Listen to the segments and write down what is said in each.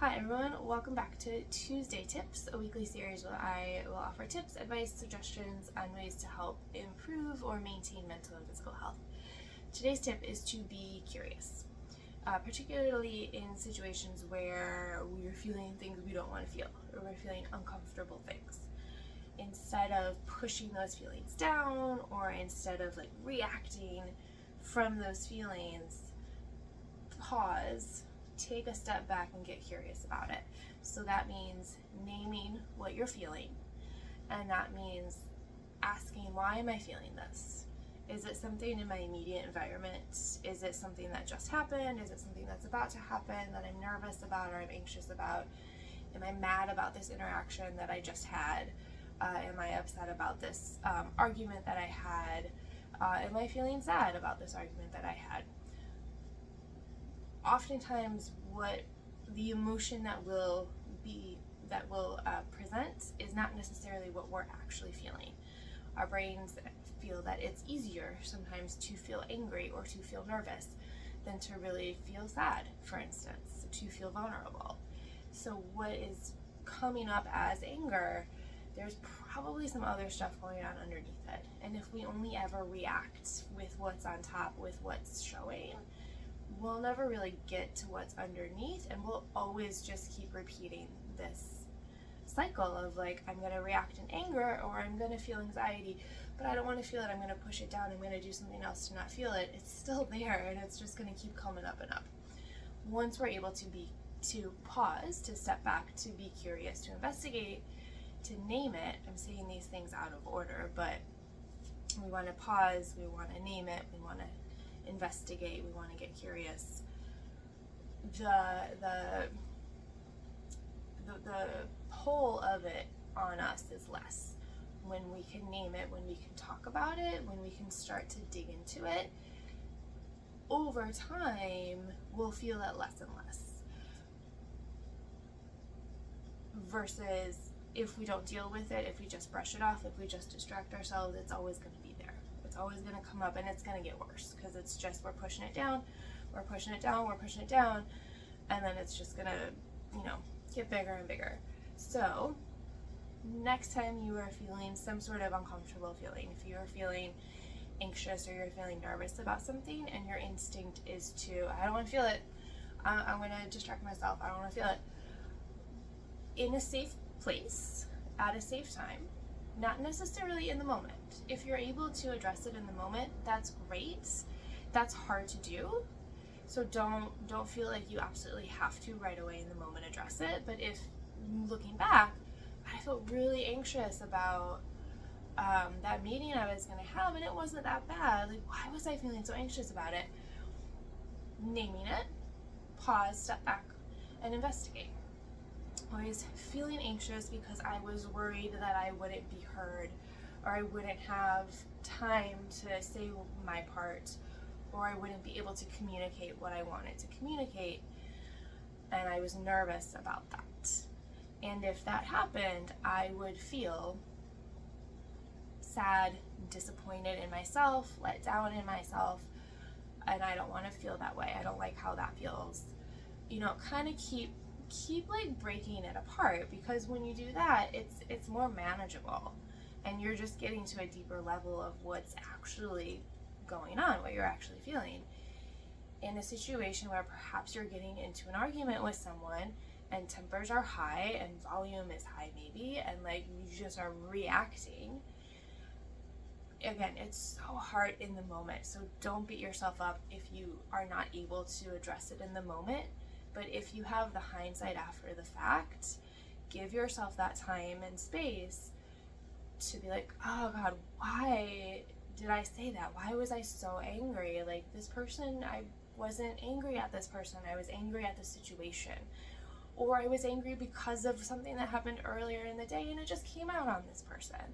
Hi everyone, welcome back to Tuesday Tips, a weekly series where I will offer tips, advice, suggestions on ways to help improve or maintain mental and physical health. Today's tip is to be curious, particularly in situations where we're feeling things we don't want to feel or we're feeling uncomfortable things. Instead of pushing those feelings down or instead of reacting from those feelings, pause, take a step back and get curious about it. So that means naming what you're feeling, and that means asking, why am I feeling this? Is it something in my immediate environment? Is it something that just happened? Is it something that's about to happen that I'm nervous about or I'm anxious about? Am I mad about this interaction that I just had? Am I upset about this argument that I had? Am I feeling sad about this argument that I had? Oftentimes what the emotion that will present is not necessarily what we're actually feeling. Our brains feel that it's easier sometimes to feel angry or to feel nervous than to really feel sad, for instance, to feel vulnerable. So what is coming up as anger, there's probably some other stuff going on underneath it. And if we only ever react with what's on top, with what's showing, we'll never really get to what's underneath, and we'll always just keep repeating this cycle of I'm going to react in anger or I'm going to feel anxiety, but I don't want to feel it. I'm going to push it down. I'm going to do something else to not feel it. It's still there and it's just going to keep coming up and up. Once we're able to pause, to step back, to be curious, to investigate, to name it. I'm saying these things out of order, but we want to pause, we want to name it, we want to investigate, we want to get curious. The pull of it on us is less when we can name it, when we can talk about it, when we can start to dig into it. Over time, we'll feel it less and less. Versus if we don't deal with it, if we just brush it off, if we just distract ourselves, it's always going to be there. It's always going to come up and it's going to get worse because it's just we're pushing it down, we're pushing it down, we're pushing it down, and then it's just going to, get bigger and bigger. So next time you are feeling some sort of uncomfortable feeling, if you are feeling anxious or you're feeling nervous about something and your instinct is to, I don't want to feel it, I'm going to distract myself, I don't want to feel it, in a safe place, at a safe time, not necessarily in the moment. If you're able to address it in the moment, that's great. That's hard to do. So don't feel like you absolutely have to right away in the moment address it. But if looking back, I felt really anxious about that meeting I was going to have, and it wasn't that bad. Why was I feeling so anxious about it? Naming it, pause, step back, and investigate. I was feeling anxious because I was worried that I wouldn't be heard, or I wouldn't have time to say my part, or I wouldn't be able to communicate what I wanted to communicate, and I was nervous about that. And if that happened, I would feel sad, disappointed in myself, let down in myself, and I don't want to feel that way. I don't like how that feels. Kind of keep breaking it apart, because when you do that, it's more manageable and you're just getting to a deeper level of what's actually going on, what you're actually feeling. In a situation where perhaps you're getting into an argument with someone and tempers are high and volume is high maybe, and you just are reacting, again, it's so hard in the moment. So don't beat yourself up if you are not able to address it in the moment. But if you have the hindsight after the fact, give yourself that time and space to be like, oh God, why did I say that? Why was I so angry? This person, I wasn't angry at this person. I was angry at the situation. Or I was angry because of something that happened earlier in the day and it just came out on this person.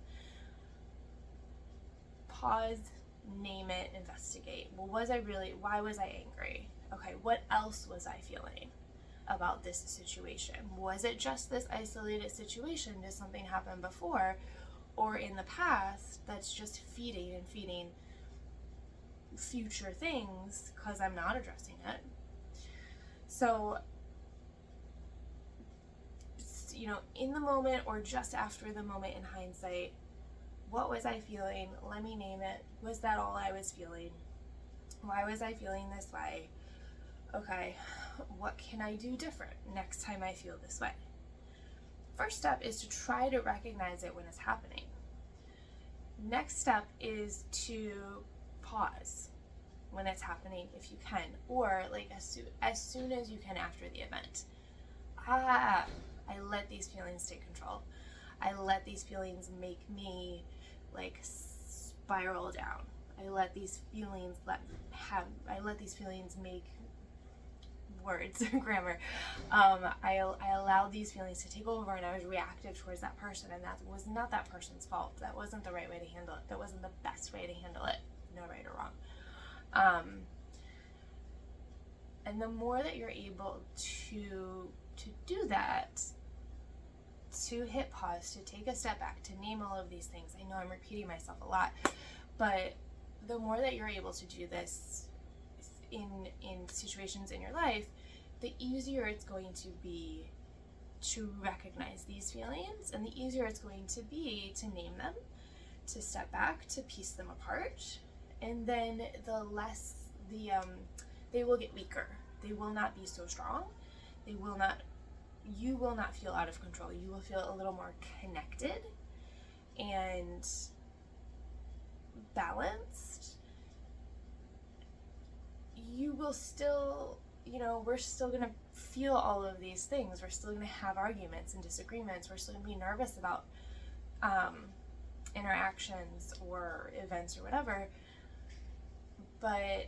Pause, name it, investigate. Well, why was I angry? Okay, what else was I feeling about this situation? Was it just this isolated situation? Did something happen before or in the past that's just feeding future things because I'm not addressing it? So in the moment or just after the moment in hindsight, what was I feeling? Let me name it. Was that all I was feeling? Why was I feeling this way? Okay, what can I do different next time I feel this way? First step is to try to recognize it when it's happening. Next step is to pause when it's happening if you can, or like as soon as you can after the event. I let these feelings take control. I let these feelings make me like spiral down. I let these feelings make words, grammar. I allowed these feelings to take over, and I was reactive towards that person, and that was not that person's fault. That wasn't the right way to handle it. That wasn't the best way to handle it. No right or wrong. And the more that you're able to do that, to hit pause, to take a step back, to name all of these things. I know I'm repeating myself a lot, but the more that you're able to do this in situations in your life, the easier it's going to be to recognize these feelings, and the easier it's going to be to name them, to step back, to piece them apart, and then the less they will get weaker. They will not be so strong. You will not feel out of control. You will feel a little more connected and balanced. You will still, we're still going to feel all of these things. We're still going to have arguments and disagreements. We're still going to be nervous about interactions or events or whatever. But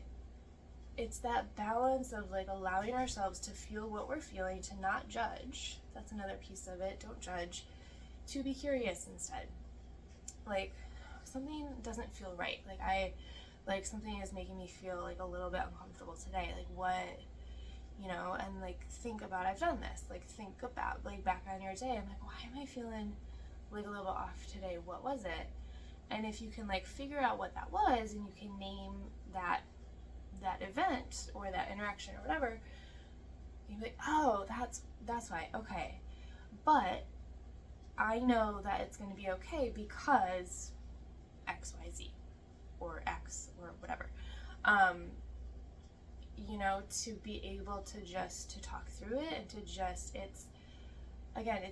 it's that balance of like allowing ourselves to feel what we're feeling, to not judge. That's another piece of it. Don't judge. To be curious instead. Like, something doesn't feel right. Like something is making me feel like a little bit uncomfortable today. Like what, and like think about, I've done this. Like think about like back on your day. I'm like, why am I feeling like a little bit off today? What was it? And if you can like figure out what that was, and you can name that event or that interaction or whatever, you'd be like, oh, that's why. Okay. But I know that it's going to be okay because XYZ or X or whatever. To be able to talk through it, and to just, it's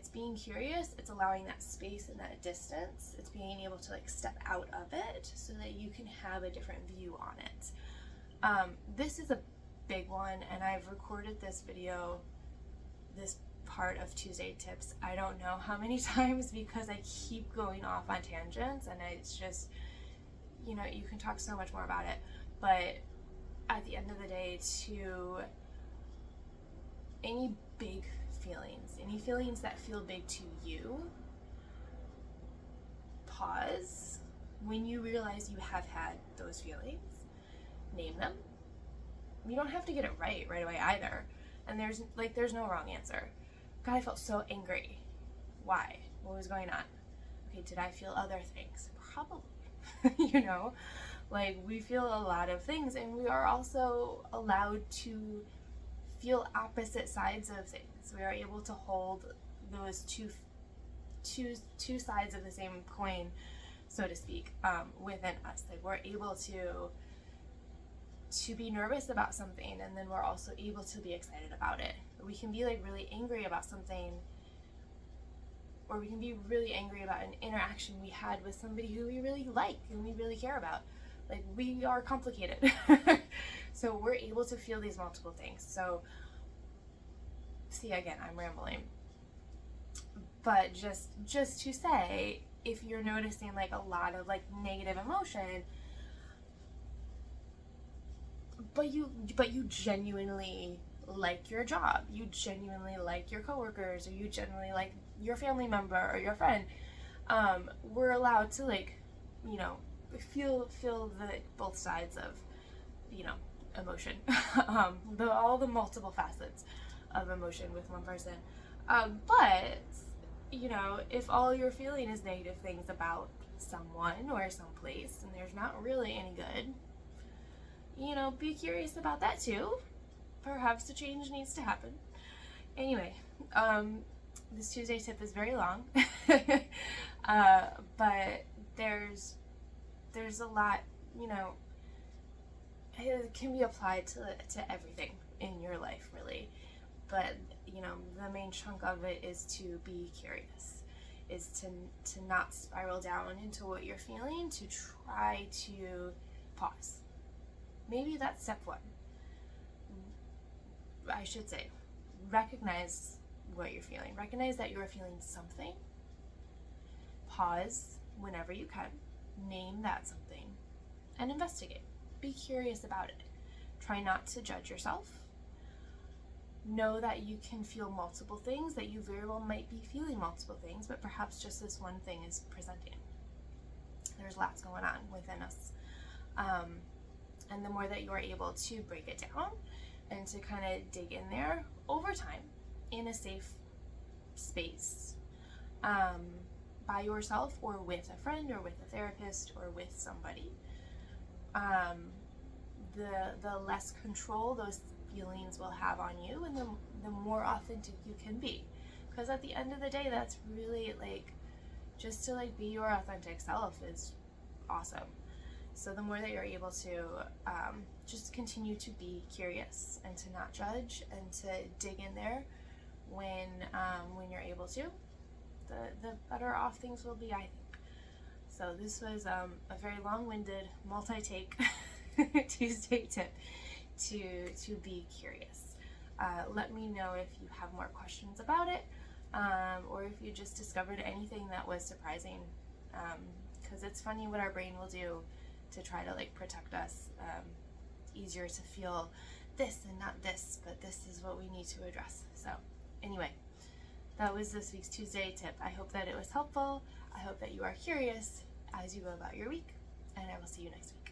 being curious. It's allowing that space and that distance. It's being able to like step out of it so that you can have a different view on it. This is a big one, and I've recorded this video, this part of Tuesday Tips, I don't know how many times, because I keep going off on tangents, and it's just, you can talk so much more about it. But at the end of the day, to any big feelings, any feelings that feel big to you, pause when you realize you have had those feelings. Name them. You don't have to get it right away either. And there's no wrong answer. God, I felt so angry. Why? What was going on? Okay, did I feel other things? Probably. We feel a lot of things, and we are also allowed to feel opposite sides of things. We are able to hold those two sides of the same coin, so to speak, within us. Like, we're able to be nervous about something, and then we're also able to be excited about it. We can be like really angry about something, or we can be really angry about an interaction we had with somebody who we really like and we really care about. Like, we are complicated. So we're able to feel these multiple things. So, see, again, I'm rambling. But just to say, if you're noticing like a lot of like negative emotion, but you genuinely like your job, you genuinely like your coworkers, or you genuinely like your family member or your friend, we're allowed to feel the both sides of emotion, all the multiple facets of emotion with one person. But if all you're feeling is negative things about someone or someplace, and there's not really any good, be curious about that too. Perhaps the change needs to happen. Anyway, this Tuesday tip is very long, but there's a lot, you know, it can be applied to everything in your life, really. But, you know, the main chunk of it is to be curious, is to not spiral down into what you're feeling, to try to pause. Maybe that's step one. I should say, recognize what you're feeling. Recognize that you're feeling something. Pause whenever you can. Name that something and investigate. Be curious about it. Try not to judge yourself. Know that you can feel multiple things, that you very well might be feeling multiple things, but perhaps just this one thing is presenting. There's lots going on within us. And the more that you are able to break it down and to kind of dig in there over time in a safe space, by yourself or with a friend or with a therapist or with somebody, the less control those feelings will have on you, and the more authentic you can be. Because at the end of the day, that's really like, just to like be your authentic self is awesome. So the more that you're able to just continue to be curious and to not judge and to dig in there when you're able to, the better off things will be, I think. So this was a very long-winded, multi-take Tuesday tip to be curious. Let me know if you have more questions about it, or if you just discovered anything that was surprising, because it's funny what our brain will do to try to like protect us. Easier to feel this and not this, but this is what we need to address. So anyway, that was this week's Tuesday tip. I hope that it was helpful. I hope that you are curious as you go about your week, and I will see you next week.